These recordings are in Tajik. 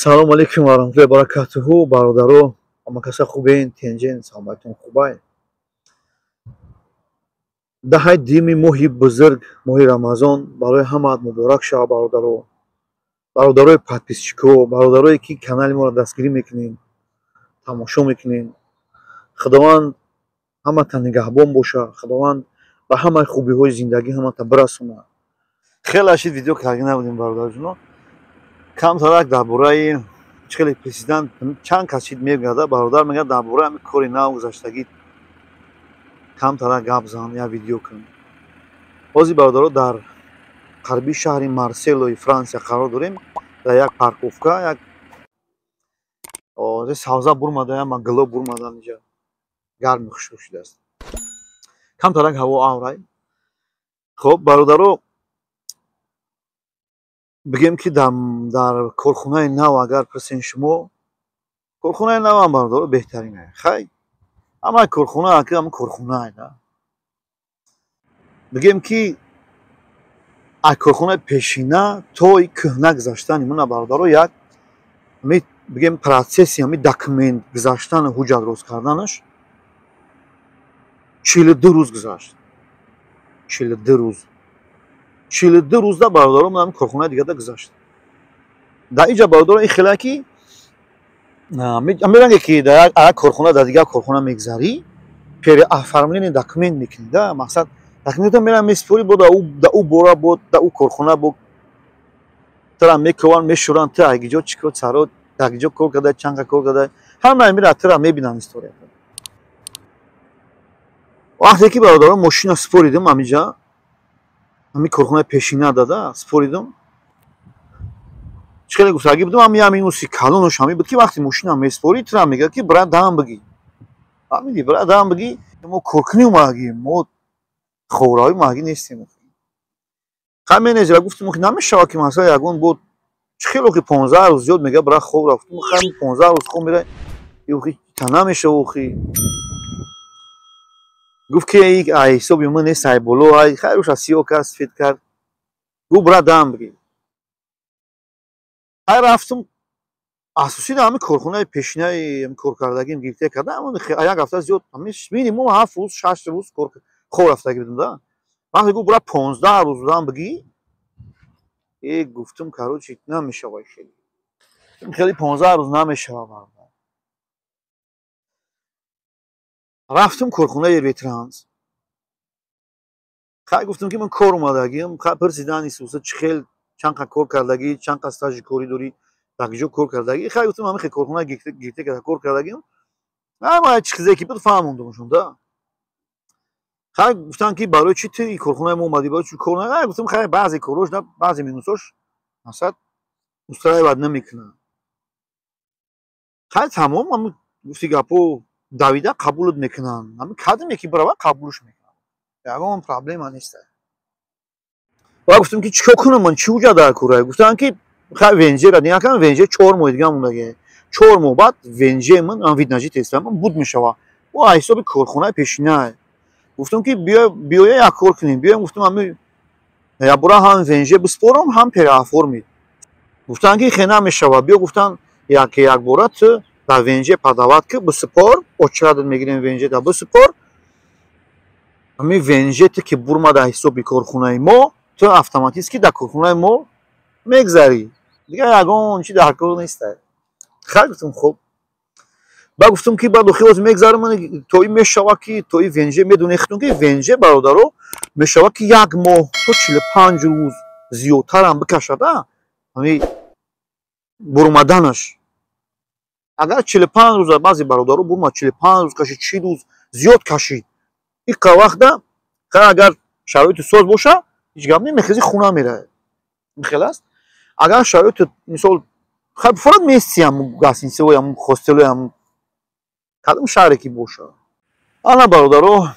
салому алейкум ва раҳматуллоҳи ва баракатуҳу. бародаро, ҳама каса хубен? Тенҷен саломатон хубай? даҳаи дими моҳи бузург, моҳи рамазон барои ҳамаат муборак шавад. бародаро, бародарои подписчико, бародарое ки канали моро дастгирӣ мекунед, тамошо мекунед, худованд ҳаматан нигаҳбон боша, худованд ба ҳамаи хубиҳои зиндагӣ ҳаматан бирасона. хеле ашид видео карда набудем бародарҷуно. камтарак дар бораи хеле президент чанд кас чӣ мегӯяд, бародар мегӯяд дар бораи ҳамин кори нав гузаштагӣ камтарак гап зан, як видео кун. ҳозир бародаро дар ғарби шаҳри Марселои Франсия қарор дорем. Дар як парковка як савза бурмада, як магло бурмада, инҷа гарми хушрук шудааст. Камтарак ҳаво аврай. хоб бародаро, бигем ки дар корхонаи нав агар пурсен шумо, корхонаи нав ҳам бародаро беҳтарин аст. хай ҳамаи корхона ҳам корхонае да. бигем ки аз корхонаи пешина то кӯҳна гузаштани мана бародаро як бигем протсесси ҳамин документ гузаштани ҳуҷҷат рост карданаш 42 рӯз гузашт. 42 рӯз. 42 рӯзда бародаро ман корхонаи дигада гузашт. дар инҷа бародаро ин хеле ки меранге ки дар як корхона дар дигар корхона мегзарӣ, переоформление документ мекунӣ да. мақсад документро мерам меспорӣ, бо дар ӯ бора, бо дар ӯ корхона, бо тра мекован, мешуран, ты агиҷо чӣ кор саро, агиҷо кор карда, чанга кор карда, ҳамаи мира тра мебинан история. вақте ки бародаро мошина споридим ҳаминҷа, ҳамин корхонаи пешина дада споридим, чӣ хеле гуфтагӣ будем, ҳамин уси калонаш ҳамин буд ки вақте мошина меспорӣ, тра мегӯяд ки бира дам бигӣ. ҳамиди бира дам бигӣ, мо коркунӣ омадагим, мо ховраҳои омадагӣ нестем. хай менеҷера гуфтем ки намешавад ки масъала ягон буд, чӣ хело ки 15 рӯз зиёд мегӯяд бира ховра. гуфтем хай 15 рӯз хов мера ёхи та намешава охи. гуфт ки ай ҳисоби ман нест, ай боло, ай хай руша сиёҳ кард, сфед кард. гуфт бира дам бигӣ. ҳай рафтум асоси дар ҳамин корхонаи пешинаи коркардагим гирифта карда, як ҳафта зиёд, минимум 7 рӯз 6 рӯз хов рафтагӣ будем да. вақте гуфт бира 15 рӯз дам бигӣ, гуфтум короче намешава, хеле 15 рӯз намешава. рафтум корхонаи ветранс. хай гуфтам ки ман кор омадагим, хай пурсидан исоса чӣ хел чанд қа кор кардагӣ, чанд қа стажи корӣ дорӣ, дар куҷо кор кардагӣ. хай гуфтам ҳамин корхонаи гирифта карда кор кардагим, ҳамаи чӣ чизе ки буд фаҳмондамашон да. хай гуфтан ки барои чӣ ту ин корхонаи мо омадӣ, барои чӣ кор накардӣ? гуфтам хай баъзе корҳош, баъзе минусош масад устраиват намекунад. хай тамом, ҳамин гуфти гапҳо давида қабулат мекунанд, ҳамин кадиме ки баравай қабулш мекунанд, ягон проблема нест. ва гуфтам ки чӣ кор кунам, ман чӣ ҳуҷҷат дар кора? гуфтанд ки хай венҷера дигакам, венҷе 4 моҳи дига мондаги, 4 моҳ баъд венҷе ман видна жительства ман буд мешава, бо ҳисоби корхонаи пешина. гуфтам ки биёя як кор кунем, биёем. гуфтам ҳамин як бора ҳам венҷе биспорам, ҳам переоформид. гуфтанд ки хе намешава, биё. гуфтанд як бора ту дар венҷе падават ки бисупор, очрад мегирем венҷета бисупор, ҳамин венҷете ки бурма дар ҳисоби корхонаи мо, ту автоматически дар корхонаи мо мегзарӣ, дига ягон чӣ дар кор нест. хай гуфтам хуб. ба гуфтам ки баъд охир мегзарам, то ин мешава ки то ин венҷе медонехтум ки венҷе бародаро мешава ки 1 моҳ то 45 рӯз зиёдтарам бикашад ҳамин бурмаданаш. агар 45 рӯз баъзе бародаро бурма 45 рӯз кашид, 40 рӯз зиёд кашид, иқа вақта хай агар шароити соз боша ҳеҷ гап немехези, хона меравед. михел аст. агар шароити мисол хай форат мести ҳам гостиницаҳои ҳам хостелҳои ҳам кадом шаҳре ки боша. ана бародаро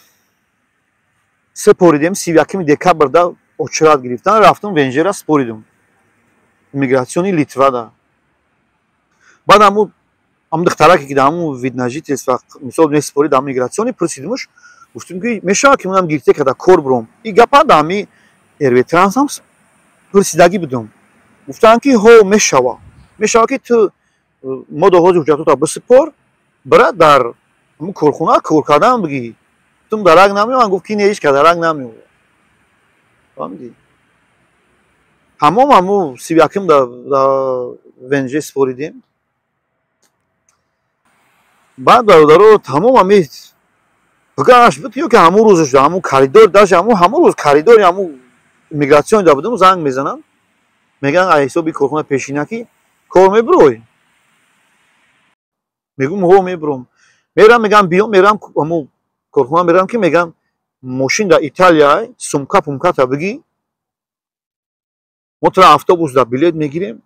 сепоридем 31 декабрда очрат гирифтан, рафтум венҷера споридум иммигратсиони Литва да. баъд ҳамун духтараке ки дар ҳамун видна жительства мисол меспорид дар иммигратсиони пурсидимаш, гуфтем ки мешавад ки манам гирифта карда кор буром. ин гапа дар ҳамин эрветранс ҳам пурсидагӣ будум. гуфтанд ки ҳо мешава. мешавад ки ту моддаҳои ҳуҷҷатота бисупор бира дар корхона кор кардан бигӣ. Тум дарак намеёванд гуфт ки не ҳеч кас дарак намеёвад. фаҳмидӣ? Тамом ҳаму 31 да венҷа супоридем. баъд бародаро тамом ҳами гашт бud ё ки ҳамун рӯзаш ҳамун коридор дашт ҳамун рӯз коридори ҳамун иммигратсиони да будем занг мезананд. мегӯянд аз ҳисоби корхонаи пешина ки кор мебурой. мегӯм ҳо мебурам. мерам мегӯям биём, мерам ҳамун корхона мерам ки мегӯям мошин дар Италия сумка пумката бигӣ. мо тра автобус да билет мегирем.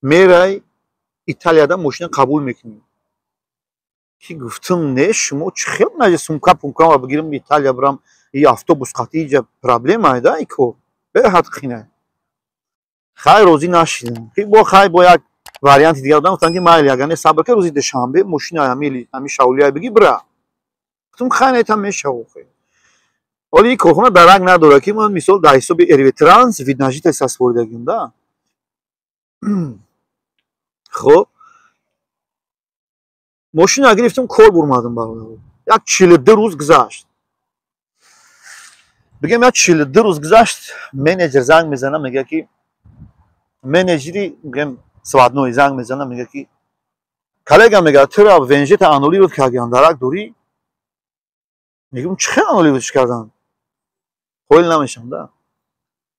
мерай Италияда мошина қабул мекунем. ки гуфтам не шумо чӣ хел наҷа сумка пумкама бигирам Италия бирам и автобус қатъи иҷа проблемае да и кор. беҳад қина. хай розӣ нашидам. ки бо хай бо як варианти дигар будам. гуфтам ки майли агар не сабр кар рӯзи душанбе мошина ҳами шавлия бигӣ бира. гуфтам хай нетам мешавад. ҳоли ин корхона дарак надорад ки ман мисол дар ҳисоби Эрветранс вид на жительство супоридагиам да. хоб мошина гирифтам кор бурмадам бародаро. як 42 рӯз гузашт. бигем як 42 рӯз гузашт. менеҷер занг мезана мега ки менеҷери мегӯям свадной занг мезана мега ки коллега мега тра венжета аннулировать кардиам дарак дорӣ. мегӯям чӣ хел аннулироватш кардан? ҳоил намешам да.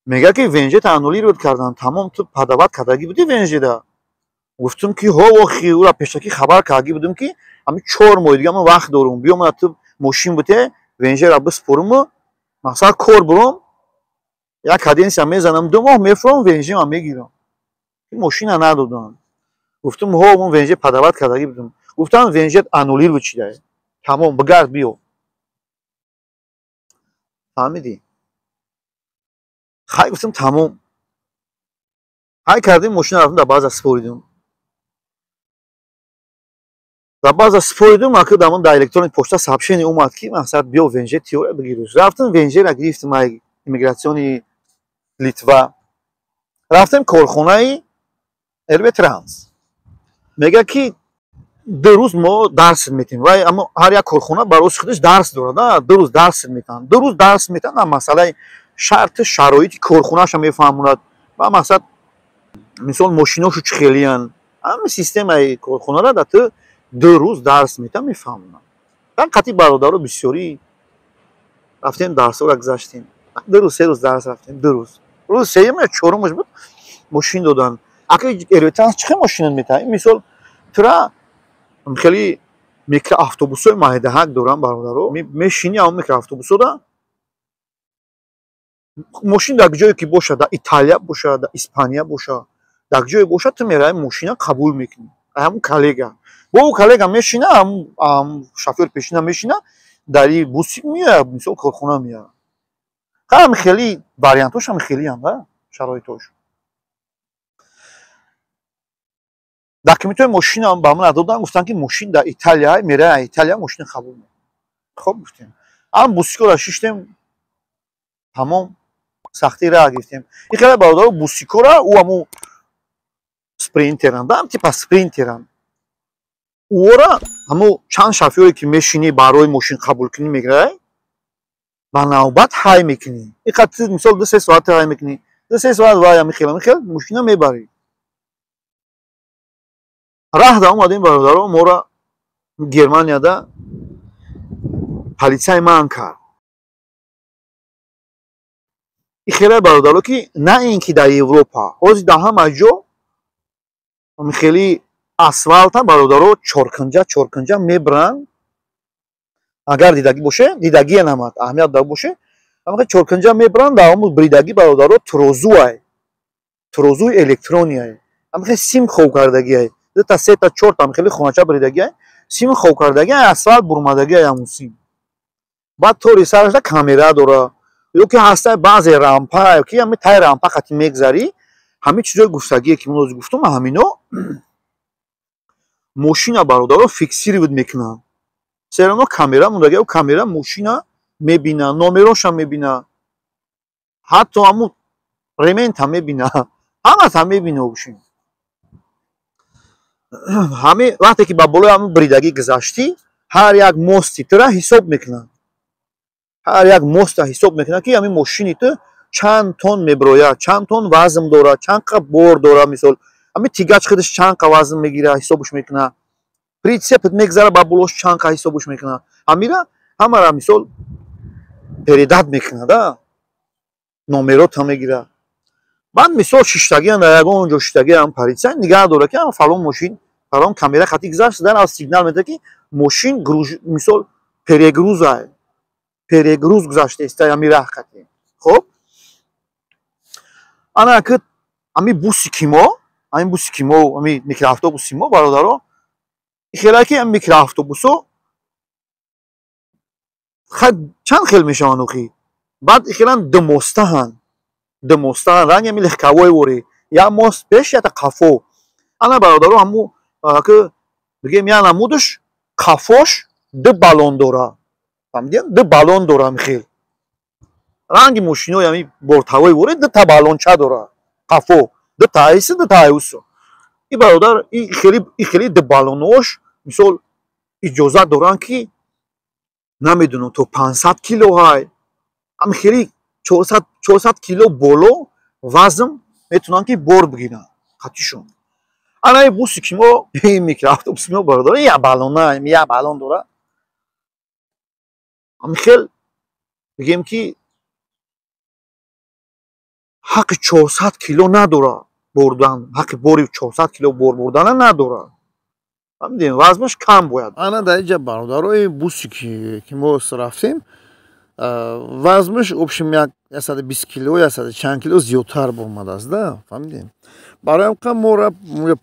мега ки венжета аннулировать кардан тамом ту падават кардагӣ будӣ венжеда. гуфтам ки ҳо вохи ура пешакӣ хабар кардагӣ будам ки ҳами 4 моҳи дига ман вақт дорам биём ана ту мошин буте венжера бисупоруму мақсад кор бурам як каденсия мезанам 2 моҳ мефурам венжема мегирам. мошина надоданд. гуфтам ҳо ман венже падават кардагӣ будам. гуфтанд венжет аннулировать шудааст. тамом бигард биё. фаҳмидӣ? хай гуфтам тамом. ҳай кардем мошина рафтам дар база супоридам. дар база супоридам акӯ дар ман дар электронии почта сообщение омад ки мақсад биё венже теория бигир. рафтам венжера гирифтам ай иммигратсиони Литва. рафтем корхонаи Эрветранс. мега ки 2 рӯз мо дарс метем. вай аммо ҳар як корхона барои худаш дарс дорад. 2 рӯз дарс метан. 2 рӯз дарс метан дар масъалаи шарти шароити корхонаша мефаҳмонад. ва мақсад мисол мошиношу чӣ хелиянд. ҳамин системаи корхонара да ту 2 рӯз дарс метан мефаҳмонад. як қатъи бародаро бисёрӣ рафтем дарсора гузаштем. 2 рӯз 3 рӯз дарс рафтем. 2 рӯз. рӯзи сеюм ё чорумаш буд мошин доданд. акӯ Эрветранс чӣ хел мошина метаҳад? мисол тра хеле микроавтобусои маҳидаҳак доранд бародаро. мешини ҳамон микроавтобусода мошин дар ҷое ки бошад, дар Италия бошад, дар Испания бошад, дар ҷое бошад ту меравӣ мошина қабул мекунӣ. ҳамун коллега бо ӯ коллега мешина, шофёри пешина мешина, дари буси меояд, мисол корхона меояд. ҳам хеле вариантош ҳам хелиянд да шароитош. документои мошинам ба ман доданд. гуфтанд ки мошин дар Италия меравад, Италия мошина қабул мекунад. хоб гуфтем. ҳам бусикора шиштем. тамом сахти раа гирифтем. ин хеле бародаро бусикора ӯ ҳамун спринтеранд, ҳам типа спринтеранд. ӯра ҳамун чанд шофёре ки мешинӣ барои мошин қабул кунӣ мегирай ба навбат ҳай мекунӣ. ин қатъи мисол 2-3 соат ҳай мекунӣ. 2-3 соат вай михел мошина мебарӣ. раҳда омадем бародаро мора Германияда политсияи манъ кард. ин хеле бародаро ки на ин ки дар Европа ҳозир дар ҳама ҷо хеле асфалта бародаро чорканҷа мебаранд. агар дидагӣ боше, дидагие намад аҳамият дар боше, чорканҷа мебаранд. дар ҳамун бридагӣ бародаро трозуай, трозуи электрониае. ҳамин сим хоб кардагиай. 2-3-4 хеле хонача бридагиай. сим хоб кардагиай, асфалт бурмадагиай ҳамун сим. баъд тори сарашда камера дора. ё ки ҳастаи баъзе рампа, ё ки ҳамин таи рампа қатъи мегзарӣ. ҳамин чизои гуфтагие ки ман ҳозир гуфтам ҳамино мошина бародаро фиксировать мекунанд. серано камера мондагиай, камера мошина мебинад, номероша мебинад. ҳатто ҳамун ремента мебинад. ҳамаша мебинад мошин. ҳамин вақте ки ба болои ҳамин бридагӣ гузаштӣ ҳар як мости тура ҳисоб мекунад. ҳар як моста ҳисоб мекунад ки ҳамин мошини ту чанд тонн мебирояд, чанд тонн вазн дорад, чанд қа бор дорад, мисол ҳамин тигач худаш чанд қа вазн мегирад, ҳисобш мекунад. Притсепт мегзара ба болош чанд қа ҳисобш мекунад. ҳамара мисол передат мекунад, номеротам мегирад. баъд мисол шиштагиам дар ягон ҷо шиштагиам политсия нигаҳ дорад ки фалон мошин фалон камера хати гузашт, дар сигнал медиҳад ки мошин мисол перегруз гузаштааст ҳамин раҳ хати. хоб ана ки ҳамин буси кимо ҳамин микроавтобуси мо бародаро ихела ки ҳамин микроавтобусо чанд хел мешаванд охи. баъд ихелан дымостаҳан ранги ҳамин легковой вори як мост пеш як қафо. ана бародаро ҳамун ки бигем як намудаш қафош ду балон дора. фаҳмидем ду балон дора михел. ранги мошинои ҳамин бортҳавои вори ду та балонча дора. қафо ду таиси ду таиусо. И бародар ихели ду балонош мисол иҷозат доранд ки намедунам то 500 кило ҳай. ҳамин хели 400 кило боло вазн метавонанд ки бор бигиранд хатишон. ана ин буси ки мо ин микроавтобуси мо бародар як балон дора. ҳамин хел бигем ки ҳаққи 400 кило надора бордан, ҳаққи бори 400 кило бор бурдана надора. ҳамидем вазнаш кам бояд. ана дар инҷа бародарои буси ки мо рафтем вазнаш общем 120 кило 100 чанд кило зиёдтар омадааст да. фаҳмидем. барои ҳам моро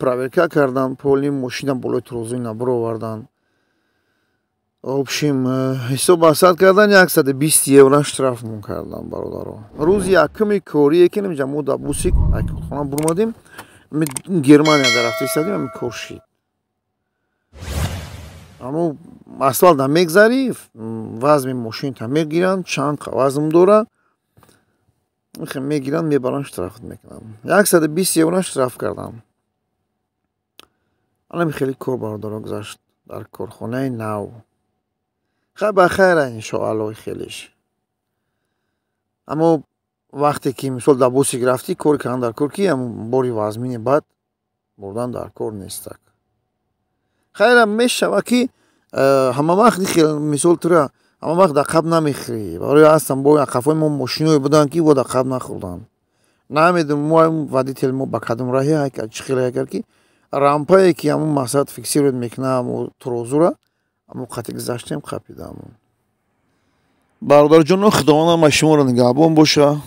проверка кардан, поли мошина болои трозуи набуровардан. общем ҳисоб ҳасад кардан 120 евро штрафмон кардан бародаро. рӯзи якуми корие ки инҷа мо дар буси хона бурмадем Германия дарафта истадем ами кор шид. аммо асфалт мегзарӣ вазми мошинта мегиранд, чанд қа вазм дора мегиранд мебаранд штраф мекунанд. 120 евро штраф кардам. ана хеле кор бародаро гузашт дар корхонаи нав. бахайра иншоалло хелеш. аммо вақте ки мисол дар буси рафтӣ кори кардан дар кор ки бори вазмини бад бурдан дар кор нестак. хайра мешава ки ҳама вақт мисол тура ҳама вақт дар қаб намехӯрӣ. барои ҳастан бо қафои мо мошинои буданд ки во дар қаб нахӯрданд. намедонам мо водители мо ба кадом раҳи ҳайкард чӣ хеле ҳайкард ки рампае ки ҳамун мақсад фиксирует мекунад ҳамун трозура ҳамун қати гузаштем қапидам. бародарҷоно худованд шуморо нигаҳбон боша.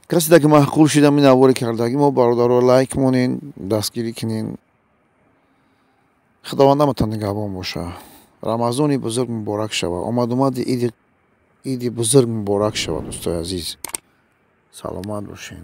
касе ки маҳқул шуда ин авори кардаги мо бародаро лайк монин, дастгирӣ кунин. худовандаматон нигаҳбон боша. рамазони бузург муборак шава. омадумади иди бузург муборак шава. дӯстои азиз саломат бошед.